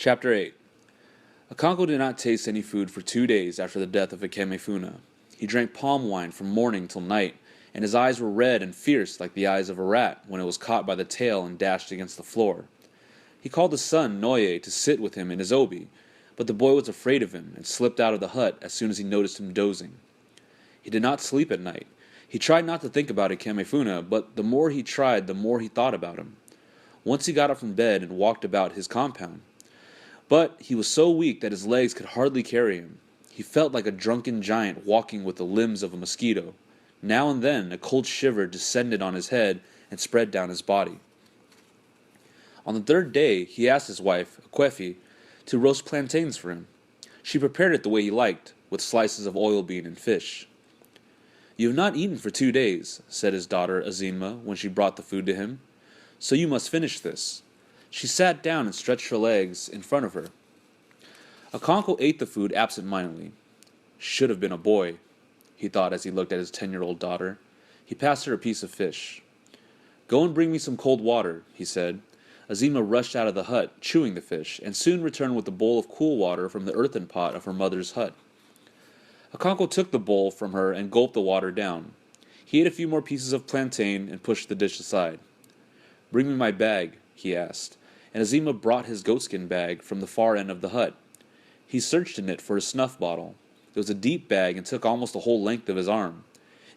Chapter 8. Akonko did not taste any food for 2 days after the death of Ikemefuna. He drank palm wine from morning till night, and his eyes were red and fierce like the eyes of a rat when it was caught by the tail and dashed against the floor. He called his son Noye to sit with him in his obi, but the boy was afraid of him and slipped out of the hut as soon as he noticed him dozing. He did not sleep at night. He tried not to think about Ikemefuna, but the more he tried, the more he thought about him. Once he got up from bed and walked about his compound. But he was so weak that his legs could hardly carry him. He felt like a drunken giant walking with the limbs of a mosquito. Now and then a cold shiver descended on his head and spread down his body. On the third day, he asked his wife, Akwefi, to roast plantains for him. She prepared it the way he liked, with slices of oil bean and fish. "You have not eaten for 2 days," said his daughter Azima when she brought the food to him. "So you must finish this." She sat down and stretched her legs in front of her. Akonko ate the food absent-mindedly. Should have been a boy, he thought as he looked at his 10-year-old daughter. He passed her a piece of fish. "Go and bring me some cold water," he said. Azima rushed out of the hut, chewing the fish, and soon returned with a bowl of cool water from the earthen pot of her mother's hut. Akonko took the bowl from her and gulped the water down. He ate a few more pieces of plantain and pushed the dish aside. "Bring me my bag," he asked, and Azima brought his goatskin bag from the far end of the hut. He searched in it for his snuff bottle. It was a deep bag and took almost the whole length of his arm.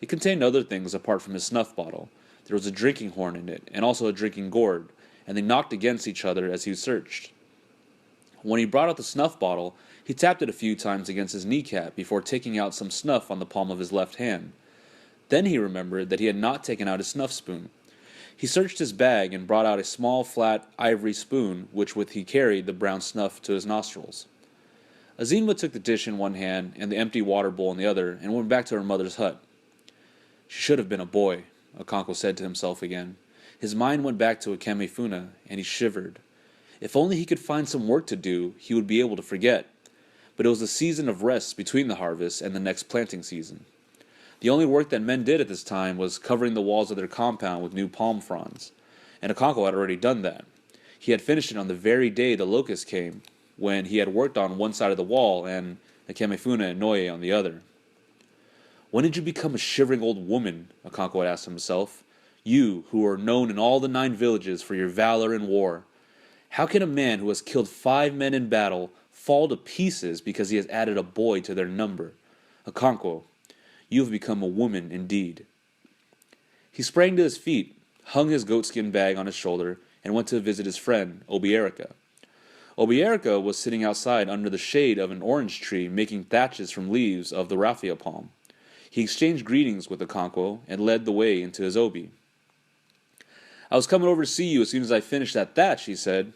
It contained other things apart from his snuff bottle. There was a drinking horn in it, and also a drinking gourd, and they knocked against each other as he searched. When he brought out the snuff bottle, he tapped it a few times against his kneecap before taking out some snuff on the palm of his left hand. Then he remembered that he had not taken out his snuff spoon. He searched his bag and brought out a small, flat, ivory spoon, which with he carried the brown snuff to his nostrils. Azima took the dish in one hand and the empty water bowl in the other, and went back to her mother's hut. She should have been a boy, Akonko said to himself again. His mind went back to Ikemefuna, and he shivered. If only he could find some work to do, he would be able to forget. But it was the season of rest between the harvest and the next planting season. The only work that men did at this time was covering the walls of their compound with new palm fronds, and Akonko had already done that. He had finished it on the very day the locusts came, when he had worked on one side of the wall and Ikemefuna and Noye on the other. "When did you become a shivering old woman?" Akonko had asked himself. "You, who are known in all the 9 villages for your valor in war. How can a man who has killed 5 men in battle fall to pieces because he has added a boy to their number? Akonko, you have become a woman indeed." He sprang to his feet, hung his goatskin bag on his shoulder, and went to visit his friend, Obierica. Obierica was sitting outside under the shade of an orange tree making thatches from leaves of the raffia palm. He exchanged greetings with Akonko and led the way into his obi. "I was coming over to see you as soon as I finished that thatch," he said,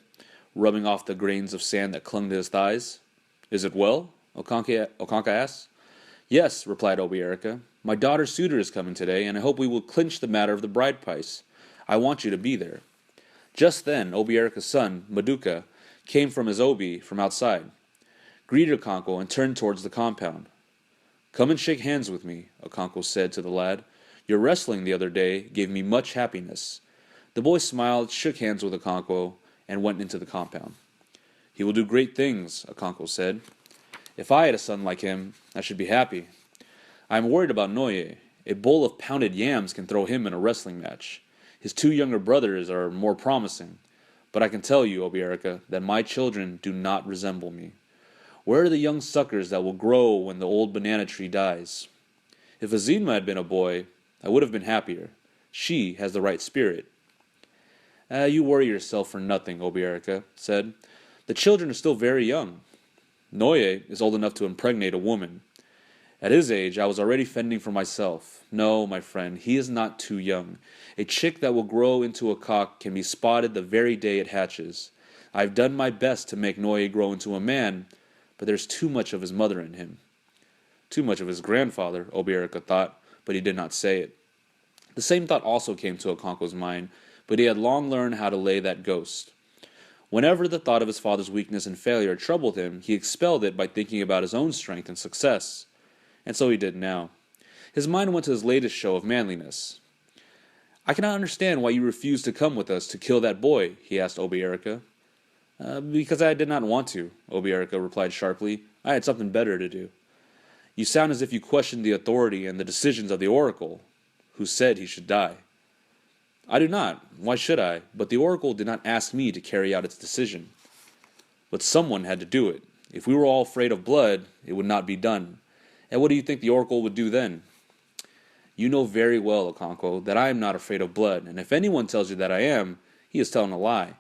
rubbing off the grains of sand that clung to his thighs. "Is it well?" Akonko asked. "Yes," replied Obierica. "My daughter's suitor is coming today, and I hope we will clinch the matter of the bride price. I want you to be there." Just then, Obierica's son, Maduka, came from his obi from outside, greeted Akonko, and turned towards the compound. "Come and shake hands with me," Akonko said to the lad. "Your wrestling the other day gave me much happiness." The boy smiled, shook hands with Akonko, and went into the compound. "He will do great things," Akonko said. "If I had a son like him, I should be happy. I am worried about Noye. A bowl of pounded yams can throw him in a wrestling match. His 2 younger brothers are more promising. But I can tell you, Obierica, that my children do not resemble me. Where are the young suckers that will grow when the old banana tree dies? If Azima had been a boy, I would have been happier. She has the right spirit." You worry yourself for nothing," Obierica said. "The children are still very young. Noye is old enough to impregnate a woman. At his age, I was already fending for myself. No, my friend, he is not too young. A chick that will grow into a cock can be spotted the very day it hatches. I have done my best to make Noye grow into a man, but there's too much of his mother in him." Too much of his grandfather, Obierica thought, but he did not say it. The same thought also came to Akonko's mind, but he had long learned how to lay that ghost. Whenever the thought of his father's weakness and failure troubled him, he expelled it by thinking about his own strength and success. And so he did now. His mind went to his latest show of manliness. "I cannot understand why you refused to come with us to kill that boy," he asked Obierica. Because I did not want to, Obierica replied sharply. I had something better to do. You sound as if you questioned the authority and the decisions of the oracle, who said he should die. I do not. Why should I? But the oracle did not ask me to carry out its decision. But someone had to do it. If we were all afraid of blood, it would not be done. And what do you think the oracle would do then? You know very well, Okonkwo, that I am not afraid of blood, and if anyone tells you that I am, he is telling a lie.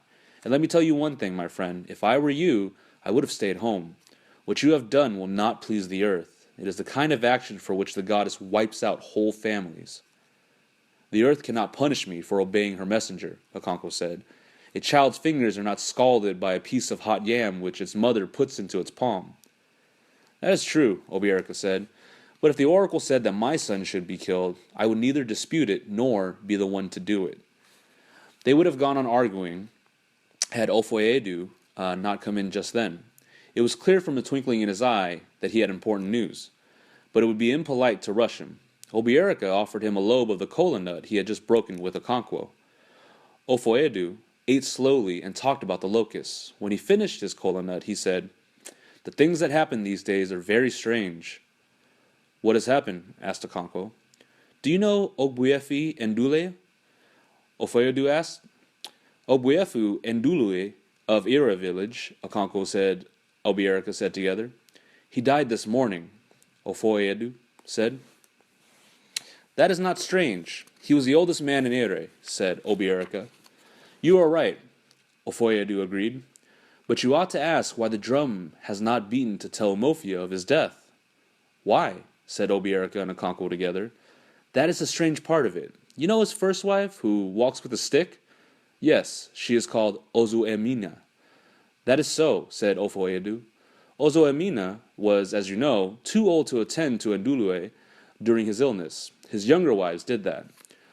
And let me tell you one thing, my friend. If I were you, I would have stayed home. What you have done will not please the earth. It is the kind of action for which the goddess wipes out whole families. The earth cannot punish me for obeying her messenger, Okonkwo said. A child's fingers are not scalded by a piece of hot yam which its mother puts into its palm. That is true, Obierica said. But if the oracle said that my son should be killed, I would neither dispute it nor be the one to do it. They would have gone on arguing had Ofoedu not come in just then. It was clear from the twinkling in his eye that he had important news, but it would be impolite to rush him. Obierica offered him a lobe of the kola nut he had just broken with Okonkwo. Ofoedu ate slowly and talked about the locusts. When he finished his kola nut, he said, "The things that happen these days are very strange." "What has happened?" asked Okonkwo. "Do you know Ogbuefi Ndule?" Ofoedu asked. "Ogbuefu Ndule of Ira village," Obierica said together. "He died this morning," Ofoedu said. "That is not strange. He was the oldest man in Ire," said Obierica. "You are right," Ofoedu agreed. "But you ought to ask why the drum has not beaten to tell Umofia of his death." "Why?" said Obierica and Okonkwo together. "That is the strange part of it. You know his first wife, who walks with a stick?" "Yes, she is called Ozoemina." "That is so," said Ofoedu. "Ozoemina was, as you know, too old to attend to Ndulue during his illness. His younger wives did that.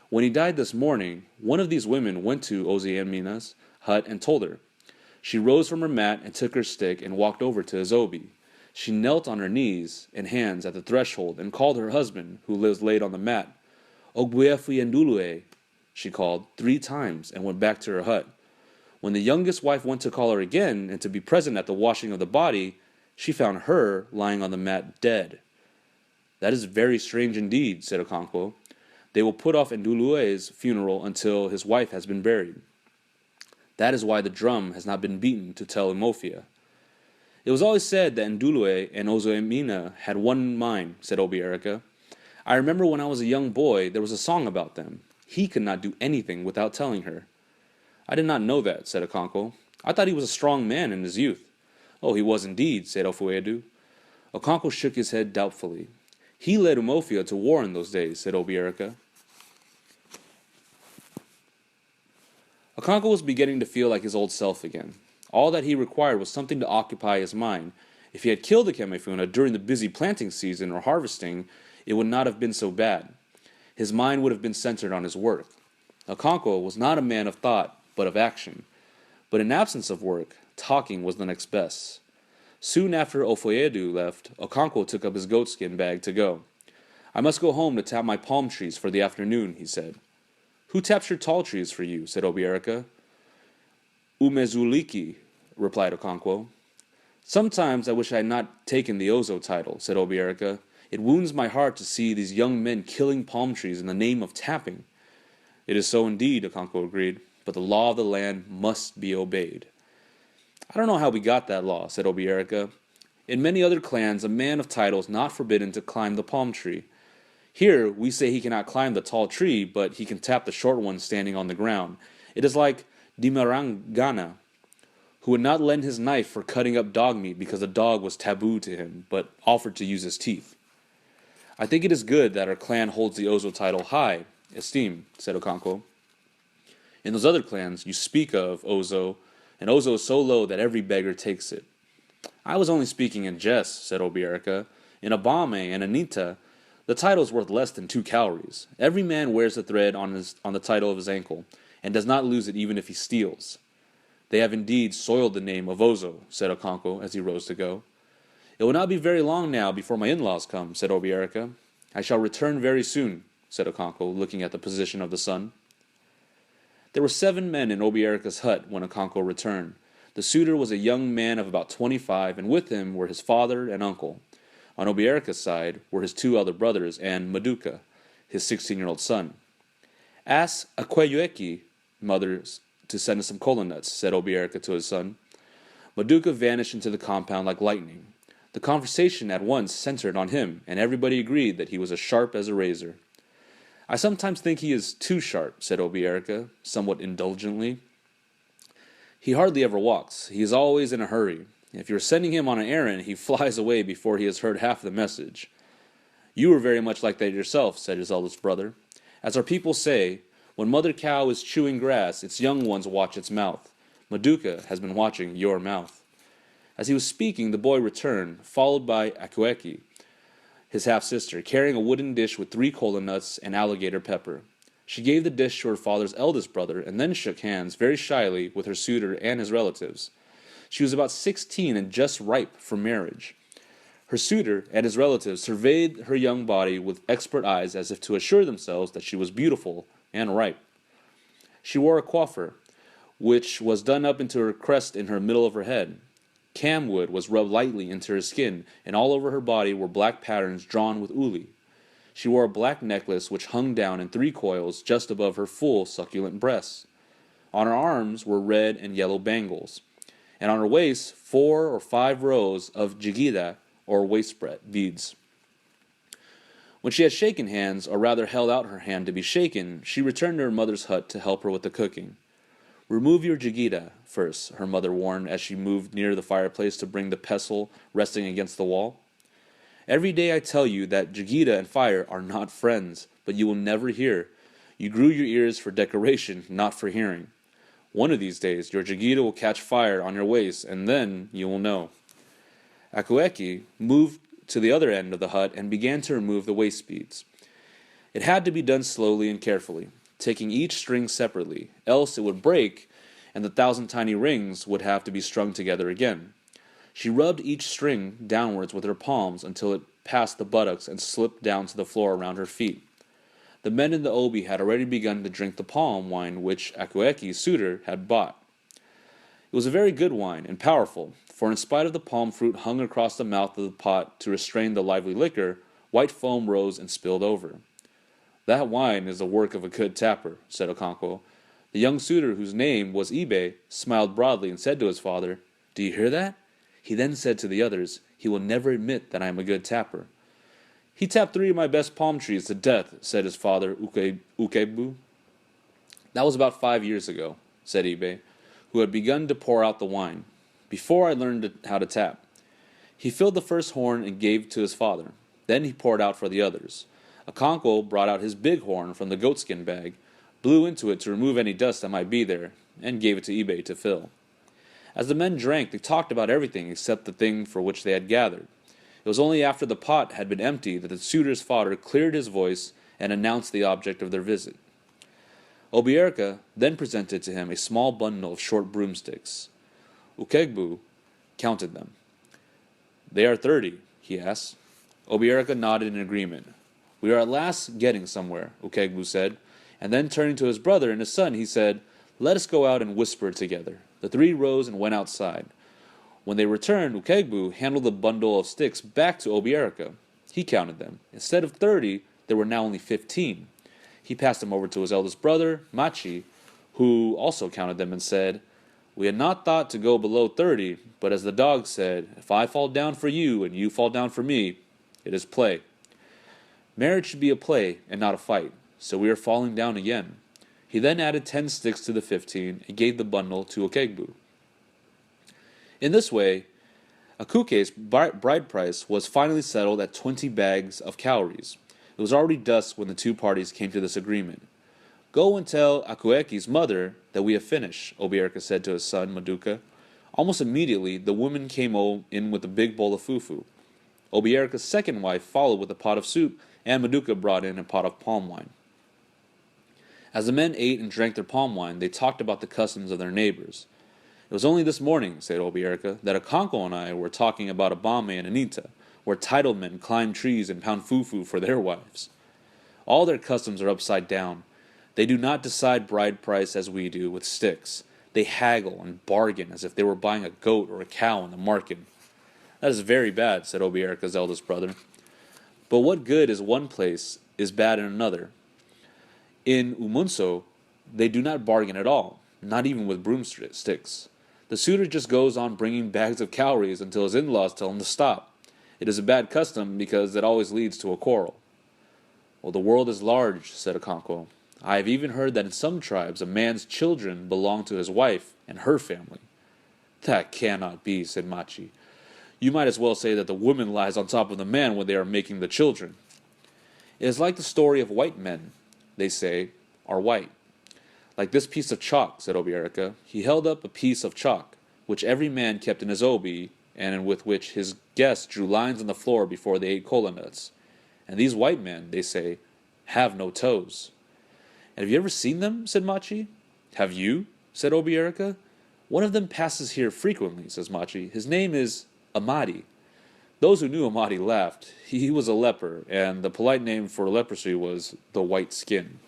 When he died this morning, one of these women went to Ozoemina's hut and told her. She rose from her mat and took her stick and walked over to Azobi. She knelt on her knees and hands at the threshold and called her husband, who lives laid on the mat. Ogbuefi Ndulue, she called 3 times and went back to her hut. When the youngest wife went to call her again and to be present at the washing of the body, she found her lying on the mat dead." "That is very strange indeed," said Okonkwo. "They will put off Ndulue's funeral until his wife has been buried. That is why the drum has not been beaten to tell Umofia." "It was always said that Ndulue and Ozoemina had one mind," said Obierica. "I remember when I was a young boy there was a song about them. He could not do anything without telling her." "I did not know that," said Okonkwo. "I thought he was a strong man in his youth." "Oh, he was indeed," said Ofoedu. Okonkwo shook his head doubtfully. "He led Umofia to war in those days," said Obierica. Okonkwo was beginning to feel like his old self again. All that he required was something to occupy his mind. If he had killed the Kemefuna during the busy planting season or harvesting, it would not have been so bad. His mind would have been centered on his work. Okonkwo was not a man of thought, but of action. But in absence of work, talking was the next best. Soon after Ofoedu left, Okonkwo took up his goatskin bag to go. "I must go home to tap my palm trees for the afternoon," he said. "Who taps your tall trees for you?" said Obierica. "Umezuliki," replied Okonkwo. "Sometimes I wish I had not taken the Ozo title," said Obierica. "It wounds my heart to see these young men killing palm trees in the name of tapping." "It is so indeed," Okonkwo agreed, "but the law of the land must be obeyed." "I don't know how we got that law," said Obierica. "In many other clans, a man of title is not forbidden to climb the palm tree. Here, we say he cannot climb the tall tree, but he can tap the short one standing on the ground. It is like Dimarangana, who would not lend his knife for cutting up dog meat because the dog was taboo to him, but offered to use his teeth." "I think it is good that our clan holds the Ozo title high esteem," said Okonkwo. "In those other clans, you speak of Ozo, and Ozo is so low that every beggar takes it." "I was only speaking in jest," said Obierica. "In Abame and Anita, the title is worth less than 2 calories. Every man wears the thread on the title of his ankle, and does not lose it even if he steals." "They have indeed soiled the name of Ozo," said Okonkwo as he rose to go. "It will not be very long now before my in-laws come," said Obierica. "I shall return very soon," said Okonkwo, looking at the position of the sun. There were 7 men in Obierica's hut when Okonkwo returned. The suitor was a young man of about 25, and with him were his father and uncle. On Obiera's side were his two elder brothers and Maduka, his 16-year-old son. "Ask Akweyueki, mother, to send us some kola nuts," said Obiera to his son. Maduka vanished into the compound like lightning. The conversation at once centered on him, and everybody agreed that he was as sharp as a razor. "I sometimes think he is too sharp," said Obiera, somewhat indulgently. "He hardly ever walks. He is always in a hurry. If you are sending him on an errand, he flies away before he has heard half the message." "You are very much like that yourself," said his eldest brother. "As our people say, when mother cow is chewing grass, its young ones watch its mouth. Maduka has been watching your mouth." As he was speaking, the boy returned, followed by Akueki, his half-sister, carrying a wooden dish with 3 kola nuts and alligator pepper. She gave the dish to her father's eldest brother and then shook hands very shyly with her suitor and his relatives. She was about 16 and just ripe for marriage. Her suitor and his relatives surveyed her young body with expert eyes as if to assure themselves that she was beautiful and ripe. She wore a coiffure, which was done up into her crest in her middle of her head. Camwood was rubbed lightly into her skin, and all over her body were black patterns drawn with uli. She wore a black necklace which hung down in 3 coils just above her full, succulent breasts. On her arms were red and yellow bangles, and on her waist 4 or 5 rows of jigida, or waist beads. When she had shaken hands, or rather held out her hand to be shaken, she returned to her mother's hut to help her with the cooking. "Remove your jigida first," her mother warned as she moved near the fireplace to bring the pestle resting against the wall. "Every day I tell you that jigida and fire are not friends, but you will never hear. You grew your ears for decoration, not for hearing. One of these days your jigida will catch fire on your waist, and then you will know." Akueki moved to the other end of the hut and began to remove the waist beads. It had to be done slowly and carefully, taking each string separately, else it would break, and the 1,000 tiny rings would have to be strung together again. She rubbed each string downwards with her palms until it passed the buttocks and slipped down to the floor around her feet. The men in the obi had already begun to drink the palm wine which Akueki's suitor had bought. It was a very good wine, and powerful, for in spite of the palm fruit hung across the mouth of the pot to restrain the lively liquor, white foam rose and spilled over. "That wine is the work of a good tapper," said Okonkwo. The young suitor, whose name was Ibe, smiled broadly and said to his father, "Do you hear that?" He then said to the others, "He will never admit that I am a good tapper." "He tapped 3 of my best palm trees to death," said his father, Ukebu. "That was about 5 years ago," said Ibe, who had begun to pour out the wine, "before I learned how to tap." He filled the first horn and gave to his father. Then he poured out for the others. Okonkwo brought out his big horn from the goatskin bag, blew into it to remove any dust that might be there, and gave it to Ibe to fill. As the men drank, they talked about everything except the thing for which they had gathered. It was only after the pot had been emptied that the suitor's father cleared his voice and announced the object of their visit. Obiera then presented to him a small bundle of short broomsticks. Ukegbu counted them. "They are 30, he asked. Obiera nodded in agreement. "We are at last getting somewhere," Ukegbu said, and then turning to his brother and his son, he said, "Let us go out and whisper together." The 3 rose and went outside. When they returned, Ukegbu handed the bundle of sticks back to Obiera. He counted them. Instead of 30, there were now only 15. He passed them over to his eldest brother, Machi, who also counted them and said, "We had not thought to go below 30, but as the dog said, if I fall down for you and you fall down for me, it is play. Marriage should be a play and not a fight, so we are falling down again." He then added 10 sticks to the 15 and gave the bundle to Okegbu. In this way, Akuke's bride price was finally settled at 20 bags of cowries. It was already dusk when the 2 parties came to this agreement. "Go and tell Akueki's mother that we have finished," Obiera said to his son, Maduka. Almost immediately, the woman came in with a big bowl of fufu. Obiera's second wife followed with a pot of soup, and Maduka brought in a pot of palm wine. As the men ate and drank their palm wine, they talked about the customs of their neighbors. "It was only this morning," said Obiera, "that Okonkwo and I were talking about Abame and Anita, where title men climb trees and pound fufu for their wives. All their customs are upside down. They do not decide bride price as we do, with sticks. They haggle and bargain as if they were buying a goat or a cow in the market. That is very bad, said Obierica's eldest brother. But what good is one place is bad in another? In Umunso, they do not bargain at all, not even with broomsticks. The suitor just goes on bringing bags of cowries until his in-laws tell him to stop. It is a bad custom because it always leads to a quarrel. Well, the world is large, said Okonkwo. I have even heard that in some tribes a man's children belong to his wife and her family. That cannot be, said Machi. You might as well say that the woman lies on top of the man when they are making the children. It is like the story of white men, they say, are white. Like this piece of chalk, said Obierica. He held up a piece of chalk, which every man kept in his obi, and with which his guests drew lines on the floor before they ate kola nuts. And these white men, they say, have no toes. And have you ever seen them? Said Machi. Have you? Said Obierica. One of them passes here frequently, says Machi. His name is Amadi. Those who knew Amadi laughed. He was a leper, and the polite name for leprosy was the white skin.